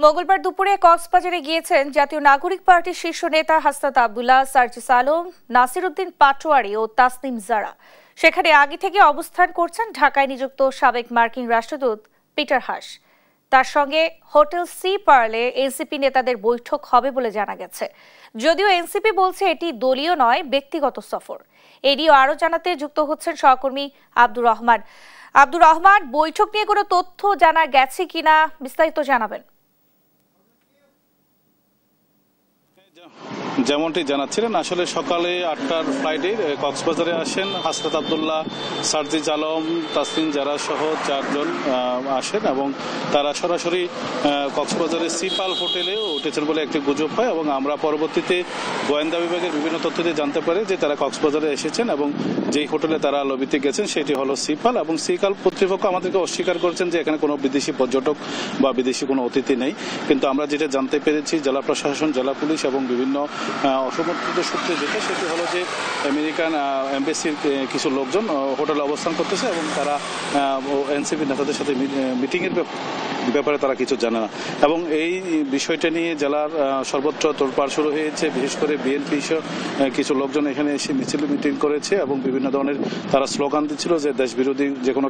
মঙ্গলবার দুপুরে কক্সবাজারে গিয়েছেন জাতীয় নাগরিক পার্টির শীর্ষ নেতা হাসনাত আব্দুল্লাহ, সার্জিস আলম, নাসির উদ্দিন পাটোয়ারি ও তাসনিম জারা। সেখানে আগে থেকে অবস্থান করছেন ঢাকায় নিযুক্ত সাবেক মার্কিন রাষ্ট্রদূত পিটার হাস। তার সঙ্গে হোটেল সি পার্লে এনসিপি নেতাদের বৈঠক হবে বলে জানা গেছে। যদিও এনসিপি বলছে এটি দলীয় নয়, ব্যক্তিগত সফর। এটিও আরও জানাতে যুক্ত হচ্ছেন সহকর্মী আব্দুর রহমান। আব্দুর রহমান, বৈঠক নিয়ে কোনো তথ্য জানা গেছে কিনা বিস্তারিত জানাবেন। যেমনটি জানাচ্ছিলেন, আসলে সকালে 8টার ফ্লাইটে কক্সবাজারে আসেন হাসনাত আব্দুল্লাহ, সার্জিস আলম, তাসনিম জারা সহ 4 জন আসেন এবং তারা সরাসরি কক্সবাজারের সিপাল হোটেলে উঠেছেন বলে একটি গুজব হয় এবং আমরা পরবর্তীতে গোয়েন্দা বিভাগের বিভিন্ন তথ্য দিয়ে জানতে পারি যে তারা কক্সবাজারে এসেছেন এবং যেই হোটেলে তারা লবিতে গেছেন সেটি হলো সিপাল। এবং সিপাল কর্তৃপক্ষ আমাদেরকে অস্বীকার করছেন যে এখানে কোনো বিদেশি পর্যটক বা বিদেশি কোনো অতিথি নেই, কিন্তু আমরা যেটা জানতে পেরেছি জেলা প্রশাসন, জেলা পুলিশ এবং বিভিন্ন অসমর্থিত সূত্রে যেটা, সেটি হলো যে আমেরিকান এমবেসির কিছু লোকজন হোটেলে অবস্থান করতেছে এবং তারা এনসিপি নেতাদের সাথে মিটিংয়ের ব্যাপারে তারা কিছু জানে না। এবং এই বিষয়টা নিয়ে জেলার সর্বত্র তোড়পাড় শুরু হয়েছে। বিশেষ করে বিএনপি কিছু লোকজন এখানে এসে মিটিং করেছে এবং বিভিন্ন ধরনের তারা স্লোগান দিচ্ছিল যে দেশ বিরোধী যে কোনো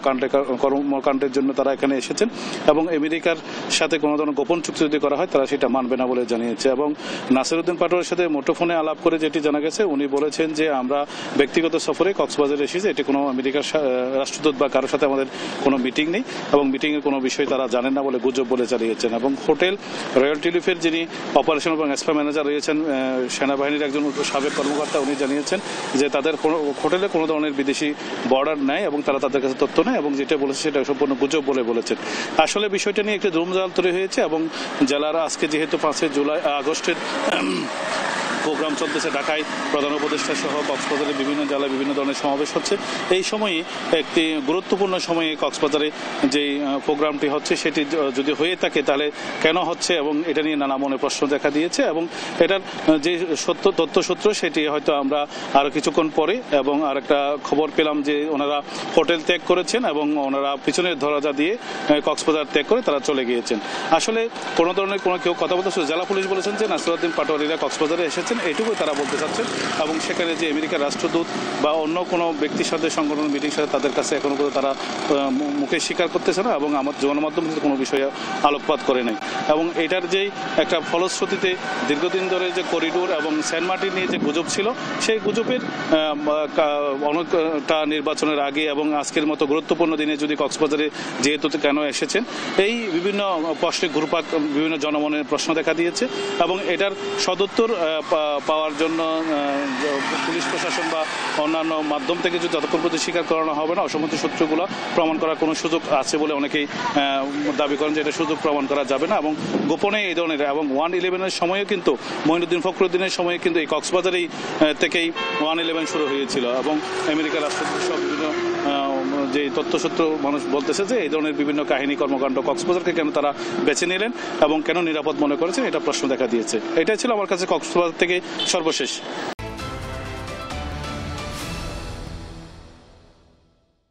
কর্মকাণ্ডের জন্য তারা এখানে এসেছেন এবং আমেরিকার সাথে কোনো ধরনের গোপন চুক্তি যদি করা হয় তারা সেটা মানবে না বলে জানিয়েছে। এবং নাসির উদ্দিন পাটোয়ারির সাথে মুঠোফোনে আলাপ করে যেটি জানা গেছে, উনি বলেছেন যে আমরা ব্যক্তিগত সফরে কক্সবাজারে এসেছি, এটি কোনো আমেরিকার রাষ্ট্রদূত বা কারোর সাথে আমাদের কোনো মিটিং নেই এবং মিটিংয়ের কোনো বিষয় তারা জানেন না বলে গুজব বলে চালিয়েছেন। এবং হোটেল রয়্যাল টিলিফের যিনি অপারেশন এবং এক্সপা ম্যানেজার রয়েছেন, সেনাবাহিনীর একজন সাবেক কর্মকর্তা, উনি জানিয়েছেন যে তাদের হোটেলে কোনো ধরনের বিদেশি বর্ডার নেই এবং তারা তাদের কাছে তথ্য নেই এবং যেটা বলেছে সেটা সম্পূর্ণ গুজব বলে বলেছেন। আসলে বিষয়টা নিয়ে একটি ধুমজাল তৈরি হয়েছে এবং জেলারা আজকে যেহেতু 5 আগস্টের প্রোগ্রাম চলতেছে, ঢাকায় প্রধান উপদেষ্টা সহ কক্সবাজারে বিভিন্ন জেলায় বিভিন্ন ধরনের সমাবেশ হচ্ছে, এই সময়ে একটি গুরুত্বপূর্ণ সময়ে কক্সবাজারে যে প্রোগ্রামটি হচ্ছে সেটি যদি হয়ে থাকে তাহলে কেন হচ্ছে এবং এটা নিয়ে নানা মনে প্রশ্ন দেখা দিয়েছে। এবং এটার যে তথ্যসূত্র সেটি হয়তো আমরা আরও কিছুক্ষণ পরে এবং আরেকটা খবর পেলাম যে ওনারা হোটেল ত্যাগ করেছেন এবং ওনারা পিছনের দরজা দিয়ে কক্সবাজার ত্যাগ করে তারা চলে গিয়েছেন। আসলে কোনো ধরনের কেউ কথা বলতে, জেলা পুলিশ বলেছেন যে নাসির উদ্দিন পাটোয়ারিরা কক্সবাজারে এসেছেন, এটুকুই তারা বলতে চাচ্ছেন এবং সেখানে যে আমেরিকার রাষ্ট্রদূত বা অন্য কোনো ব্যক্তির সাথে সংগঠনের মিটিং সাথে তাদের কাছে এখনো পর্যন্ত তারা মুখে স্বীকার করতেছে না এবং আমার গণমাধ্যম কোনো বিষয়ে আলোকপাত করে নাই। এবং এটার যেই একটা ফলশ্রুতিতে দীর্ঘদিন ধরে যে করিডোর এবং সেন্ট মার্টিন নিয়ে যে গুজব ছিল, সেই গুজবের অনেকটা নির্বাচনের আগে এবং আজকের মতো গুরুত্বপূর্ণ দিনে যদি কক্সবাজারে যেহেতু কেন এসেছেন, এই বিভিন্ন প্রশ্নে ঘুরপাক বিভিন্ন জনমনের প্রশ্ন দেখা দিয়েছে এবং এটার সদুত্তর পাওয়ার জন্য পুলিশ প্রশাসন বা অন্যান্য মাধ্যম থেকে যদি যতক্ষণ প্রতি স্বীকার করানো হবে না, অসম্মতি সূত্রগুলো প্রমাণ করার কোনো সুযোগ আছে বলে অনেকেই দাবি করেন যে এটা সুযোগ প্রমাণ করা যাবে না। এবং গোপনে এই ধরনের এবং 1/11 সময়েও কিন্তু মঈনুদ্দিন ফখরুদ্দিনের সময়ে কিন্তু এই কক্সবাজারেই থেকেই 1/11 শুরু হয়েছিল এবং আমেরিকার রাষ্ট্রদূত সব বিভিন্ন যে তথ্যসূত্র মানুষ বলতেছে যে এই ধরনের বিভিন্ন কাহিনী কর্মকাণ্ড কক্সবাজারকে কেন তারা বেছে নিলেন এবং কেন নিরাপদ মনে করেছেন, এটা প্রশ্ন দেখা দিয়েছে। এটাই ছিল আমার কাছে কক্সবাজার থেকে সর্বশেষ।